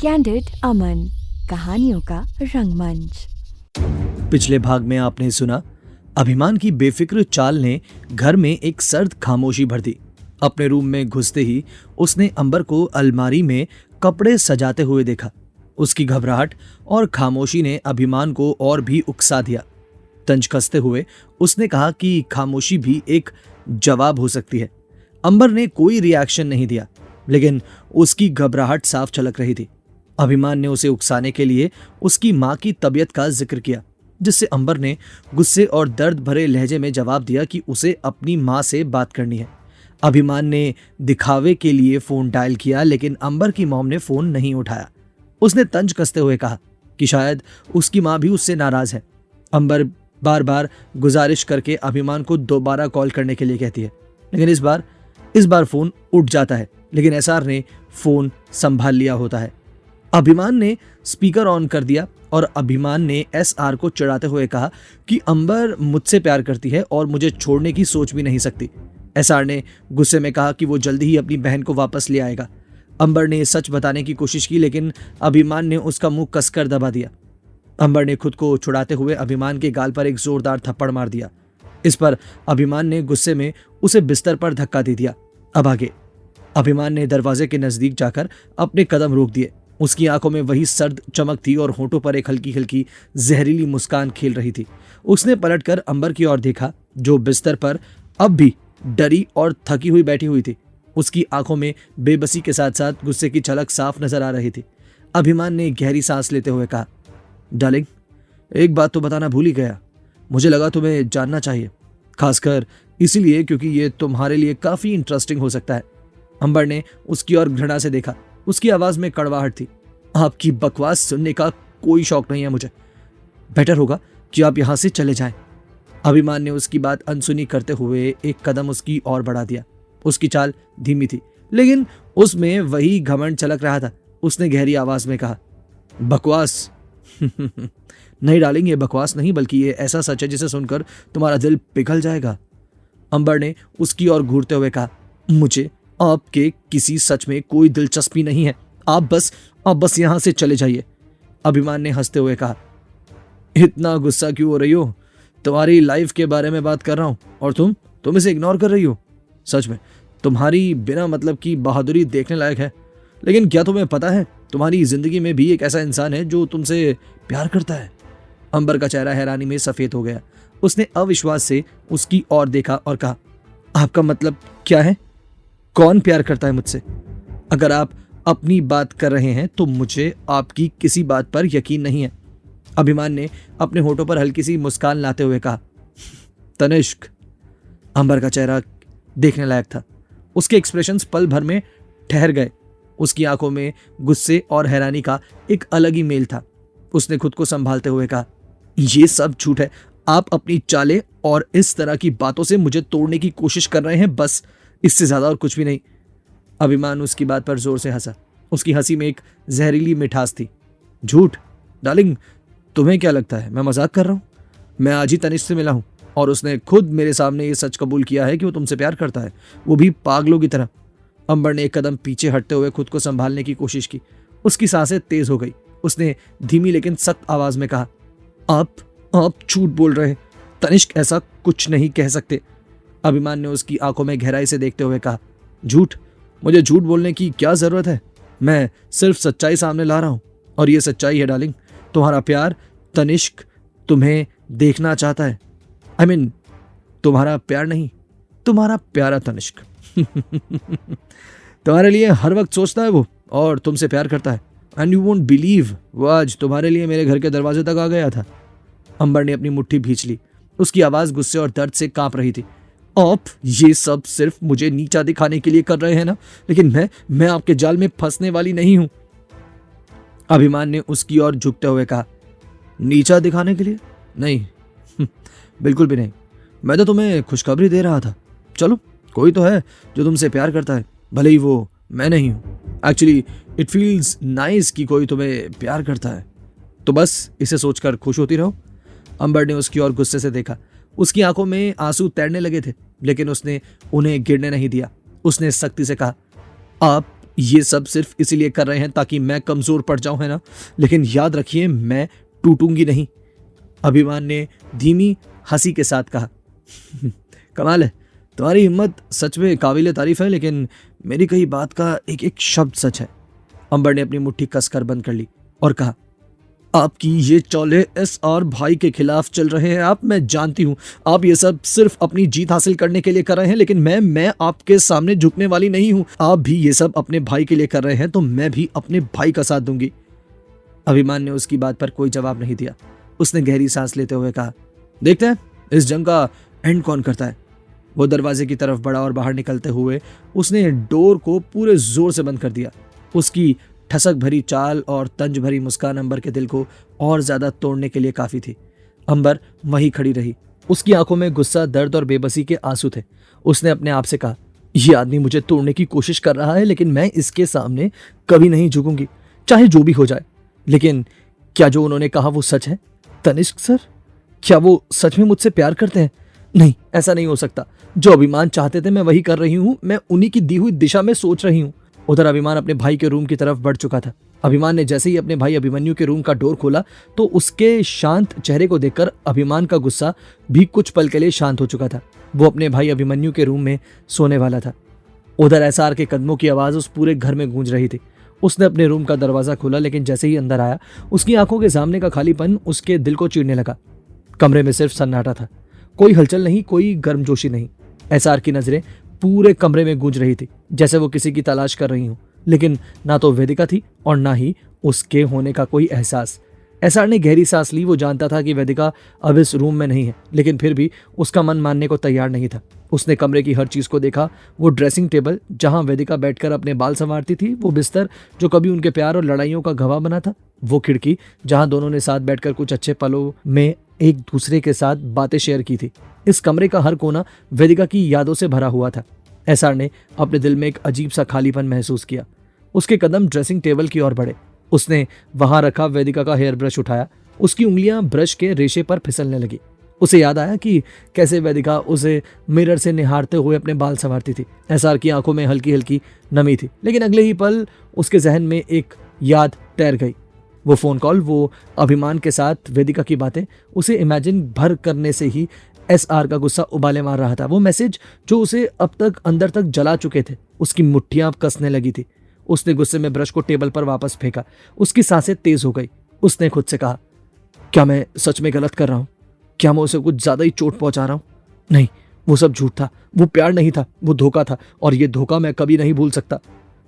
Candid अमन, कहानियों का रंगमंच। पिछले भाग में आपने सुना, अभिमान की बेफिक्र चाल ने घर में एक सर्द खामोशी भर दी। अपने रूम में घुसते ही उसने अंबर को अलमारी में कपड़े सजाते हुए देखा। उसकी घबराहट और खामोशी ने अभिमान को और भी उकसा दिया। तंज कसते हुए उसने कहा कि खामोशी भी एक जवाब हो सकती है। अंबर ने कोई रिएक्शन नहीं दिया, लेकिन उसकी घबराहट साफ झलक रही थी। अभिमान ने उसे उकसाने के लिए उसकी मां की तबीयत का जिक्र किया, जिससे अंबर ने गुस्से और दर्द भरे लहजे में जवाब दिया कि उसे अपनी मां से बात करनी है। अभिमान ने दिखावे के लिए फोन डायल किया, लेकिन अंबर की मॉम ने फोन नहीं उठाया। उसने तंज कसते हुए कहा कि शायद उसकी मां भी उससे नाराज है। अंबर बार बार गुजारिश करके अभिमान को दोबारा कॉल करने के लिए कहती है, लेकिन इस बार फोन उठ जाता है। लेकिन एसआर ने फोन संभाल लिया होता है। अभिमान ने स्पीकर ऑन कर दिया और अभिमान ने एसआर को चिढ़ाते हुए कहा कि अंबर मुझसे प्यार करती है और मुझे छोड़ने की सोच भी नहीं सकती। एसआर ने गुस्से में कहा कि वो जल्दी ही अपनी बहन को वापस ले आएगा। अंबर ने सच बताने की कोशिश की, लेकिन अभिमान ने उसका मुंह कसकर दबा दिया। अंबर ने खुद को छुड़ाते हुए अभिमान के गाल पर एक जोरदार थप्पड़ मार दिया। इस पर अभिमान ने गुस्से में उसे बिस्तर पर धक्का दे दिया। अब आगे। अभिमान ने दरवाजे के नजदीक जाकर अपने कदम रोक दिए। उसकी आंखों में वही सर्द चमक थी और होंठों पर एक हल्की हल्की जहरीली मुस्कान खेल रही थी। उसने पलटकर अंबर की ओर देखा, जो बिस्तर पर अब भी डरी और थकी हुई बैठी हुई थी। उसकी आंखों में बेबसी के साथ साथ गुस्से की झलक साफ नजर आ रही थी। अभिमान ने गहरी सांस लेते हुए कहा, डार्लिंग, एक बात तो बताना भूल ही गया। मुझे लगा तुम्हें जानना चाहिए, खासकर इसीलिए क्योंकि ये तुम्हारे लिए काफी इंटरेस्टिंग हो सकता है। अंबर ने उसकी ओर घृणा से देखा। उसकी आवाज में कड़वाहट थी। आपकी बकवास सुनने का कोई शौक नहीं है मुझे। बेटर होगा कि आप यहां से चले जाएं। अभिमान ने उसकी बात अनसुनी करते हुए एक कदम उसकी ओर बढ़ा दिया। उसकी चाल धीमी थी, लेकिन उसमें वही घमंड झलक रहा था। उसने गहरी आवाज में कहा, बकवास? नहीं डार्लिंग, ये बकवास नहीं, बल्कि ये ऐसा सच है जिसे सुनकर तुम्हारा दिल पिघल जाएगा। अंबर ने उसकी ओर घूरते हुए कहा, मुझे आपके किसी सच में कोई दिलचस्पी नहीं है। आप बस यहां से चले जाइए। अभिमान ने हंसते हुए कहा, इतना गुस्सा क्यों हो रही हो? तुम्हारी लाइफ के बारे में बात कर रहा हूं और तुम इसे इग्नोर कर रही हो। सच में तुम्हारी बिना मतलब की बहादुरी देखने लायक है। लेकिन क्या तुम्हें पता है, तुम्हारी जिंदगी में भी एक ऐसा इंसान है जो तुमसे प्यार करता है। अंबर का चेहरा हैरानी में सफेद हो गया। उसने अविश्वास से उसकी ओर देखा और कहा, आपका मतलब क्या है? कौन प्यार करता है मुझसे? अगर आप अपनी बात कर रहे हैं तो मुझे आपकी किसी बात पर यकीन नहीं है। अभिमान ने अपने होठों पर हल्की सी मुस्कान लाते हुए कहा, तनिष्क। अंबर का चेहरा देखने लायक था। उसके एक्सप्रेशंस पल भर में ठहर गए। उसकी आंखों में गुस्से और हैरानी का एक अलग ही मेल था। उसने खुद को संभालते हुए कहा, यह सब झूठ है। आप अपनी चालें और इस तरह की बातों से मुझे तोड़ने की कोशिश कर रहे हैं, बस इससे ज्यादा और कुछ भी नहीं। अभिमान उसकी बात पर जोर से हंसा। उसकी हंसी में एक जहरीली मिठास थी। झूठ? डार्लिंग, तुम्हें क्या लगता है मैं मजाक कर रहा हूं? मैं आज ही तनिष्क से मिला हूं और उसने खुद मेरे सामने ये सच कबूल किया है कि वो तुमसे प्यार करता है, वो भी पागलों की तरह। अंबर ने एक कदम पीछे हटते हुए खुद को संभालने की कोशिश की। उसकी सांसें तेज हो गई। उसने धीमी लेकिन सख्त आवाज में कहा, आप झूठ बोल रहे हैं। तनिष्क ऐसा कुछ नहीं कह सकते। अभिमान ने उसकी आंखों में गहराई से देखते हुए कहा, झूठ? मुझे झूठ बोलने की क्या जरूरत है? मैं सिर्फ सच्चाई सामने ला रहा हूं और ये सच्चाई है डार्लिंग। तुम्हारा प्यार तनिष्क तुम्हें देखना चाहता है। I mean, तुम्हारा प्यार नहीं, तुम्हारा प्यारा तनिष्क। तुम्हारे लिए हर वक्त सोचता है वो और तुमसे प्यार करता है। एंड यू वोंट बिलीव, वो आज तुम्हारे लिए मेरे घर के दरवाजे तक आ गया था। अंबर ने अपनी मुट्ठी भींच ली। उसकी आवाज गुस्से और दर्द से कांप रही थी। आप ये सब सिर्फ मुझे नीचा दिखाने के लिए कर रहे हैं ना? लेकिन मैं आपके जाल में फंसने वाली नहीं हूं। अभिमान ने उसकी ओर झुकते हुए कहा, नीचा दिखाने के लिए? नहीं, बिल्कुल भी नहीं। मैं तो तुम्हें खुशखबरी दे रहा था। चलो, कोई तो है जो तुमसे प्यार करता है, भले ही वो मैं नहीं हूं। एक्चुअली इट फील्स नाइस कि कोई तुम्हें प्यार करता है। तो बस इसे सोचकर खुश होती रहो। अंबर ने उसकी ओर गुस्से से देखा। उसकी आंखों में आंसू तैरने लगे थे, लेकिन उसने उन्हें गिरने नहीं दिया। उसने सख्ती से कहा, आप ये सब सिर्फ इसीलिए कर रहे हैं ताकि मैं कमजोर पड़ जाऊं, है ना? लेकिन याद रखिए, मैं टूटूंगी नहीं। अभिमान ने धीमी हंसी के साथ कहा। कमाल है, तुम्हारी हिम्मत सच में काबिले तारीफ है, लेकिन मेरी कही बात का एक एक शब्द सच है। अंबर ने अपनी मुट्ठी कसकर बंद कर ली और कहा, आपकी ये चौले SR भाई के खिलाफ चल रहे हैं आप। मैं जानती हूं आप ये सब सिर्फ अपनी जीत हासिल करने के लिए कर रहे हैं, लेकिन मैं आपके सामने झुकने वाली नहीं हूं। आप भी ये सब अपने भाई के लिए कर रहे हैं तो मैं भी अपने भाई का साथ दूंगी। अभिमान ने उसकी बात पर कोई जवाब नहीं दिया। उसने गहरी सांस लेते हुए कहा, देखते हैं इस जंग का एंड कौन करता है। वो दरवाजे की तरफ बढ़ा और बाहर निकलते हुए उसने डोर को पूरे जोर से बंद कर दिया। उसकी ठसक भरी चाल और तंज भरी मुस्कान अंबर के दिल को और ज्यादा तोड़ने के लिए काफी थी। अंबर वहीं खड़ी रही। उसकी आंखों में गुस्सा, दर्द और बेबसी के आंसू थे। उसने अपने आप से कहा, यह आदमी मुझे तोड़ने की कोशिश कर रहा है, लेकिन मैं इसके सामने कभी नहीं झुकूंगी, चाहे जो भी हो जाए। लेकिन क्या जो उन्होंने कहा वो सच है? तनिष्क सर, क्या वो सच में मुझसे प्यार करते हैं? नहीं, ऐसा नहीं हो सकता। जो अभिमान चाहते थे मैं वही कर रही हूँ। मैं उन्हीं की दी हुई दिशा में सोच रही हूँ। उधर अभिमान अपने भाई के रूम की तरफ बढ़ चुका था। अभिमान ने जैसे ही अपने भाई अभिमन्यु के रूम का डोर खोला तो उसके शांत चेहरे को देखकर अभिमान का गुस्सा भी कुछ पल के लिए शांत हो चुका था। वो अपने भाई अभिमन्यु के रूम में सोने वाला था। उधर SR के कदमों की आवाज उस पूरे घर में गूंज रही थी। उसने अपने रूम का दरवाजा खोला, लेकिन जैसे ही अंदर आया उसकी आंखों के सामने का खालीपन उसके दिल को चीरने लगा। कमरे में सिर्फ सन्नाटा था, कोई हलचल नहीं, कोई गर्मजोशी नहीं। SR की नजरें पूरे कमरे में गूंज रही थी, जैसे वो किसी की तलाश कर रही हूं, लेकिन ना तो वेदिका थी और ना ही उसके होने का कोई एहसास। SR ने गहरी सांस ली। वो जानता था कि वेदिका अब इस रूम में नहीं है, लेकिन फिर भी उसका मन मानने को तैयार नहीं था। उसने कमरे की हर चीज को देखा। वो ड्रेसिंग टेबल जहां वेदिका बैठकर अपने बाल संवारती थी, वो बिस्तर जो कभी उनके प्यार और लड़ाइयों का गवाह बना था, वो खिड़की जहां दोनों ने साथ बैठकर कुछ अच्छे पलों में एक दूसरे के साथ बातें शेयर की थी। इस कमरे का हर कोना वेदिका की यादों से भरा हुआ था। SR ने अपने दिल में एक अजीब सा खालीपन महसूस किया। उसके कदम ड्रेसिंग टेबल की ओर बढ़े। उसने वहां रखा वेदिका का हेयर ब्रश उठाया। उसकी उंगलियां ब्रश के रेशे पर फिसलने लगी। उसे याद आया कि कैसे वेदिका उसे मिरर से निहारते हुए अपने बाल संवारती थी। SR की आंखों में हल्की हल्की नमी थी, लेकिन अगले ही पल उसके जहन में एक याद तैर गई। वो फोन कॉल, वो अभिमान के साथ वेदिका की बातें, उसे इमेजिन भर करने से ही SR का गुस्सा उबाले मार रहा था। वो मैसेज जो उसे अब तक अंदर तक जला चुके थे, उसकी मुट्ठियां कसने लगी थी। उसने गुस्से में ब्रश को टेबल पर वापस फेंका। उसकी सांसें तेज हो गई। उसने खुद से कहा, क्या मैं सच में गलत कर रहा हूं? क्या मैं उसे कुछ ज्यादा ही चोट पहुंचा रहा हूं? नहीं, वो सब झूठ था, वो प्यार नहीं था, वो धोखा था, और ये धोखा मैं कभी नहीं भूल सकता।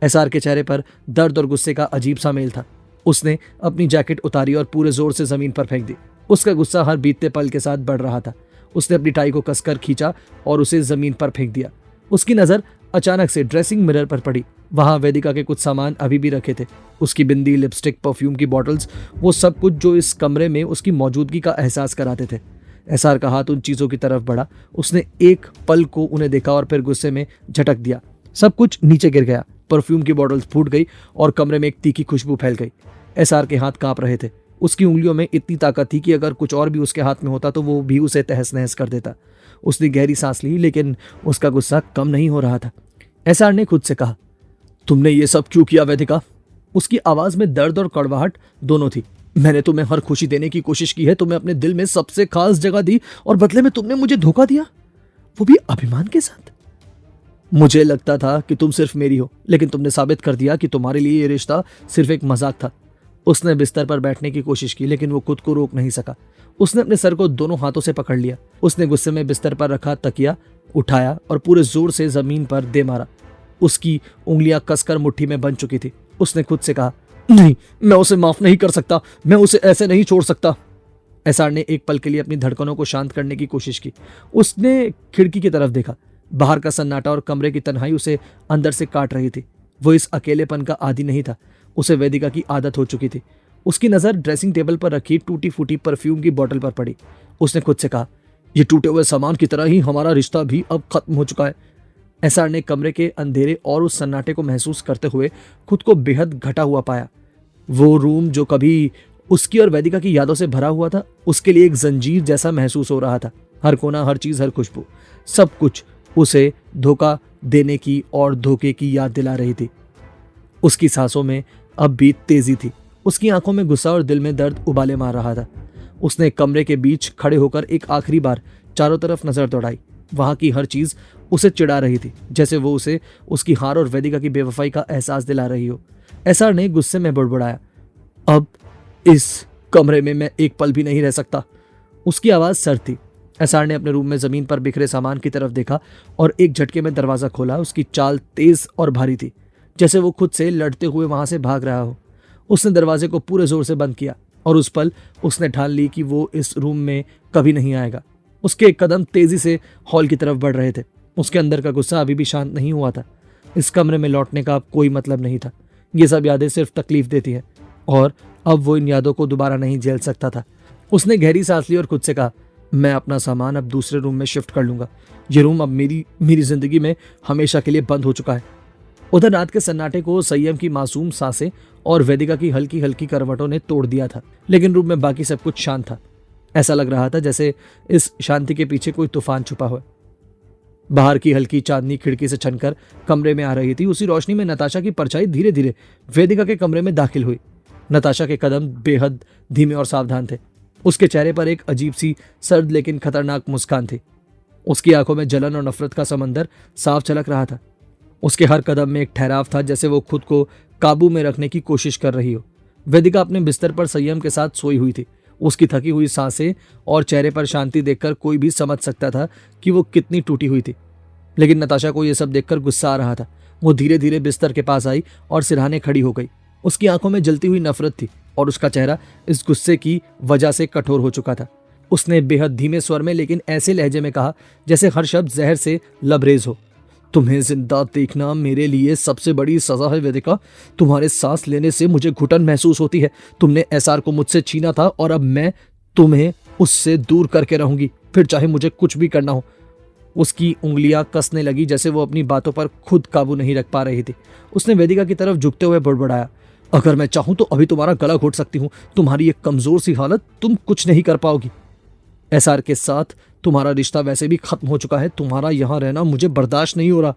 SR के चेहरे पर दर्द और गुस्से का अजीब सा मेल था। उसने अपनी जैकेट उतारी और पूरे जोर से जमीन पर फेंक दी। उसका गुस्सा हर बीतते पल के साथ बढ़ रहा था। उसने अपनी टाई को कसकर खींचा और उसे जमीन पर फेंक दिया। उसकी नजर अचानक से ड्रेसिंग मिरर पर पड़ी। वहां वेदिका के कुछ सामान अभी भी रखे थे। उसकी बिंदी, लिपस्टिक, परफ्यूम की बॉटल्स, वो सब कुछ जो इस कमरे में उसकी मौजूदगी का एहसास कराते थे। SR का हाथ उन चीजों की तरफ बढ़ा। उसने एक पल को उन्हें देखा और फिर गुस्से में झटक दिया। सब कुछ नीचे गिर गया। परफ्यूम की बॉटल्स फूट गई और कमरे में एक तीखी खुशबू फैल गई। SR के हाथ कांप रहे थे। उसकी उंगलियों में इतनी ताकत थी कि अगर कुछ और भी उसके हाथ में होता तो वो भी उसे तहस नहस कर देता। उसने गहरी सांस ली, लेकिन उसका गुस्सा कम नहीं हो रहा था। SR ने खुद से कहा, तुमने ये सब क्यों किया वेदिका? उसकी आवाज में दर्द और कड़वाहट दोनों थी। मैंने तुम्हें हर खुशी देने की कोशिश की है, तुम्हें अपने दिल में सबसे खास जगह दी, और बदले में तुमने मुझे धोखा दिया, वो भी अभिमान के साथ। मुझे लगता था कि तुम सिर्फ मेरी हो, लेकिन तुमने साबित कर दिया कि तुम्हारे लिए ये रिश्ता सिर्फ एक मजाक था। उसने बिस्तर पर बैठने की कोशिश की, लेकिन वो खुद को रोक नहीं सका। उसने अपने सर को दोनों हाथों से पकड़ लिया। उसने गुस्से में बिस्तर पर रखा तकिया उठाया और पूरे जोर से जमीन पर दे मारा। उसकी उंगलियां कसकर मुट्ठी में बंध चुकी थी। उसने खुद से कहा, नहीं, मैं उसे माफ नहीं कर सकता, मैं उसे ऐसे नहीं छोड़ सकता। SR ने एक पल के लिए अपनी धड़कनों को शांत करने की कोशिश की। उसने खिड़की की तरफ देखा। बाहर का सन्नाटा और कमरे की तन्हाई उसे अंदर से काट रही थी। वो इस अकेलेपन का आदी नहीं था। उसे वेदिका की आदत हो चुकी थी। उसकी नजर ड्रेसिंग टेबल पर रखी टूटी फूटी परफ्यूम की बोतल पर पड़ी। उसने खुद से कहा, ये टूटे हुए सामान की तरह ही हमारा रिश्ता भी अब खत्म हो चुका है। SR ने कमरे के अंधेरे और उस सन्नाटे को महसूस करते हुए खुद को बेहद घटा हुआ पाया। वो रूम जो कभी उसकी और वेदिका की यादों से भरा हुआ था, उसके लिए एक जंजीर जैसा महसूस हो रहा था। हर कोना, हर चीज, हर खुशबू, सब कुछ उसे धोखा देने की और धोखे की याद दिला रही थी। उसकी सांसों में अब भी तेजी थी। उसकी आंखों में गुस्सा और दिल में दर्द उबाले मार रहा था। उसने कमरे के बीच खड़े होकर एक आखिरी बार चारों तरफ नजर दौड़ाई। वहां की हर चीज उसे चिढ़ा रही थी, जैसे वो उसे उसकी हार और वेदिका की बेवफाई का एहसास दिला रही हो। एसआर ने गुस्से में बुड़बुड़ाया, अब इस कमरे में मैं एक पल भी नहीं रह सकता। उसकी आवाज सर्द थी। एसआर ने अपने रूम में जमीन पर बिखरे सामान की तरफ देखा और एक झटके में दरवाजा खोला। उसकी चाल तेज और भारी थी, जैसे वो खुद से लड़ते हुए वहां से भाग रहा हो। उसने दरवाजे को पूरे जोर से बंद किया और उस पल उसने ठान ली कि वो इस रूम में कभी नहीं आएगा। उसके कदम तेजी से हॉल की तरफ बढ़ रहे थे। उसके अंदर का गुस्सा अभी भी शांत नहीं हुआ था। इस कमरे में लौटने का अब कोई मतलब नहीं था। ये सब यादें सिर्फ तकलीफ देती हैं और अब वो इन यादों को दोबारा नहीं झेल सकता था। उसने गहरी सांस ली और खुद से कहा, मैं अपना सामान अब दूसरे रूम में शिफ्ट कर लूंगा। ये रूम अब मेरी जिंदगी में हमेशा के लिए बंद हो चुका है। उधर रात के सन्नाटे को संयम की मासूम सांसें और वेदिका की हल्की हल्की करवटों ने तोड़ दिया था, लेकिन रूम में बाकी सब कुछ शांत था। ऐसा लग रहा था जैसे इस शांति के पीछे कोई तूफान छुपा हुआ। बाहर की हल्की चांदनी खिड़की से छनकर कमरे में आ रही थी। उसी रोशनी में नताशा की परछाई धीरे धीरे वेदिका के कमरे में दाखिल हुई। नताशा के कदम बेहद धीमे और सावधान थे। उसके चेहरे पर एक अजीब सी सर्द लेकिन खतरनाक मुस्कान थी। उसकी आंखों में जलन और नफरत का समंदर साफ झलक रहा था। उसके हर कदम में एक ठहराव था, जैसे वो खुद को काबू में रखने की कोशिश कर रही हो। वेदिका अपने बिस्तर पर संयम के साथ सोई हुई थी। उसकी थकी हुई सांसें और चेहरे पर शांति देखकर कोई भी समझ सकता था कि वो कितनी टूटी हुई थी। लेकिन नताशा को यह सब देखकर गुस्सा आ रहा था। वो धीरे धीरे बिस्तर के पास आई और सिरहाने खड़ी हो गई। उसकी आंखों में जलती हुई नफरत थी और उसका चेहरा इस गुस्से की वजह से कठोर हो चुका था। उसने बेहद धीमे स्वर में लेकिन ऐसे लहजे में कहा जैसे हर शब्द जहर से लबरेज हो, तुम्हें जिंदा देखना मेरे लिए सबसे बड़ी सजा है वेदिका। तुम्हारे सांस लेने से मुझे घुटन महसूस होती है। तुमने एसआर को मुझसे छीना था और अब मैं तुम्हें उससे दूर करके रहूंगी, फिर चाहे मुझे कुछ भी करना हो। उसकी उंगलियां कसने लगी, जैसे वो अपनी बातों पर खुद काबू नहीं रख पा रही थी। उसने वेदिका की तरफ झुकते हुए बड़बड़ाया, अगर मैं चाहूं तो अभी तुम्हारा गला घोट सकती हूँ। तुम्हारी एक कमजोर सी हालत, तुम कुछ नहीं कर पाओगी। एसआर के साथ तुम्हारा रिश्ता वैसे भी खत्म हो चुका है। तुम्हारा यहाँ रहना मुझे बर्दाश्त नहीं हो रहा।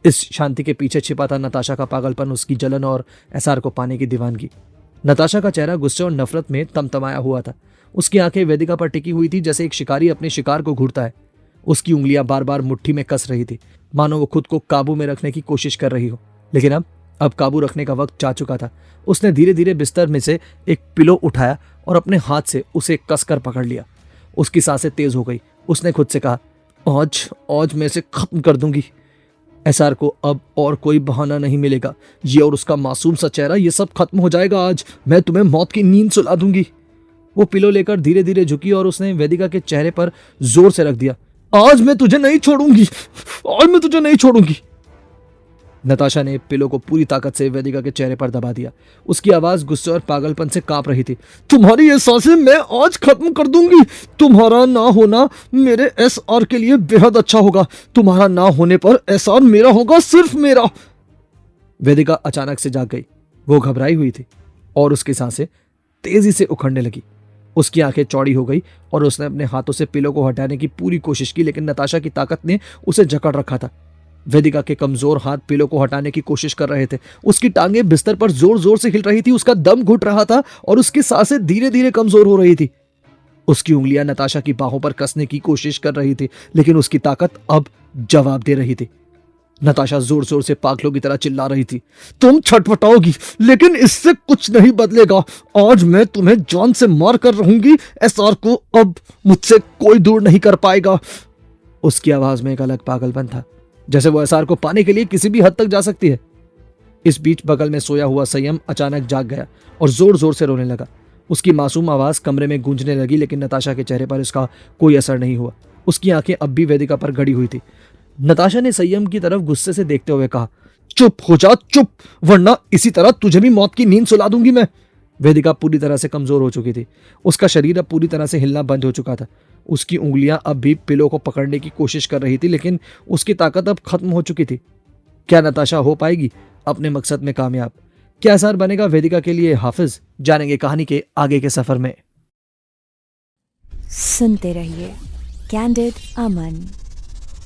इस शांति के पीछे छिपा था नताशा का पागलपन, उसकी जलन और एसआर को पाने की दीवानगी। नताशा का चेहरा गुस्से और नफरत में तमतमाया हुआ था। उसकी आंखें वेदिका पर टिकी हुई थी, जैसे एक शिकारी अपने शिकार को घूरता है। उसकी उंगलियां बार बार मुट्ठी में कस रही थी, मानो वो खुद को काबू में रखने की कोशिश कर रही हो। लेकिन अब काबू रखने का वक्त जा चुका था। उसने धीरे धीरे बिस्तर में से एक पिलो उठाया और अपने हाथ से उसे कसकर पकड़ लिया। उसकी सांसें तेज हो गई। उसने खुद से कहा, आज मैं इसे खत्म कर दूंगी। एसआर को अब और कोई बहाना नहीं मिलेगा। ये और उसका मासूम सा चेहरा, ये सब खत्म हो जाएगा। आज मैं तुम्हें मौत की नींद सुला दूंगी। वो पिलो लेकर धीरे धीरे झुकी और उसने वेदिका के चेहरे पर जोर से रख दिया, आज मैं तुझे नहीं छोड़ूंगी, आज मैं तुझे नहीं छोड़ूंगी। नताशा ने पिलो को पूरी ताकत से वेदिका के चेहरे पर दबा दिया। उसकी आवाज गुस्से और पागलपन से कांप रही थी। तुम्हारी ये सांसें मैं आज खत्म कर दूंगी। तुम्हारा ना होना मेरे एसआर के लिए बेहद अच्छा होगा। तुम्हारा ना होने पर एसआर मेरा होगा, सिर्फ मेरा। वेदिका अचानक से जाग गई। वो घबराई हुई थी और उसकी सांसें तेजी से उखड़ने लगी। उसकी आंखें चौड़ी हो गई और उसने अपने हाथों से पिलो को हटाने की पूरी कोशिश की, लेकिन नताशा की ताकत ने उसे जकड़ रखा था। वेदिका के कमजोर हाथ पिलो को हटाने की कोशिश कर रहे थे। उसकी टांगें बिस्तर पर जोर जोर से हिल रही थी। उसका दम घुट रहा था और उसकी सांसें धीरे धीरे कमजोर हो रही थी। उसकी उंगलियां नताशा की बाहों पर कसने की कोशिश कर रही थी, लेकिन उसकी ताकत अब जवाब दे रही थी। नताशा जोर जोर से पागलों की तरह चिल्ला रही थी, तुम छटपटाओगी लेकिन इससे कुछ नहीं बदलेगा। आज मैं तुम्हें जान से मार कर रहूंगी। एसआर को अब मुझसे कोई दूर नहीं कर पाएगा। उसकी आवाज में एक अलग पागलपन था, जैसे वो एसआर को पाने के लिए किसी भी हद तक जा सकती है। इस बीच बगल में सोया हुआ संयम अचानक जाग गया और जोर जोर से रोने लगा। उसकी मासूम आवाज कमरे में गूंजने लगी, लेकिन नताशा के चेहरे पर इसका कोई असर नहीं हुआ। उसकी आंखें अब भी वेदिका पर गड़ी हुई थी। नताशा ने संयम की तरफ गुस्से से देखते हुए कहा, चुप हो जा, चुप, वरना इसी तरह तुझे भी मौत की नींद सुला दूंगी मैं। वेदिका पूरी तरह से कमजोर हो चुकी थी। उसका शरीर अब पूरी तरह से हिलना बंद हो चुका था। उसकी उंगलियां अब भी पिलो को पकड़ने की कोशिश कर रही थी, लेकिन उसकी ताकत अब खत्म हो चुकी थी। क्या नताशा हो पाएगी अपने मकसद में कामयाब? क्या एसआर बनेगा वेदिका के लिए हाफिज? जानेंगे कहानी के आगे के सफर में। सुनते रहिए कैंडिड अमन।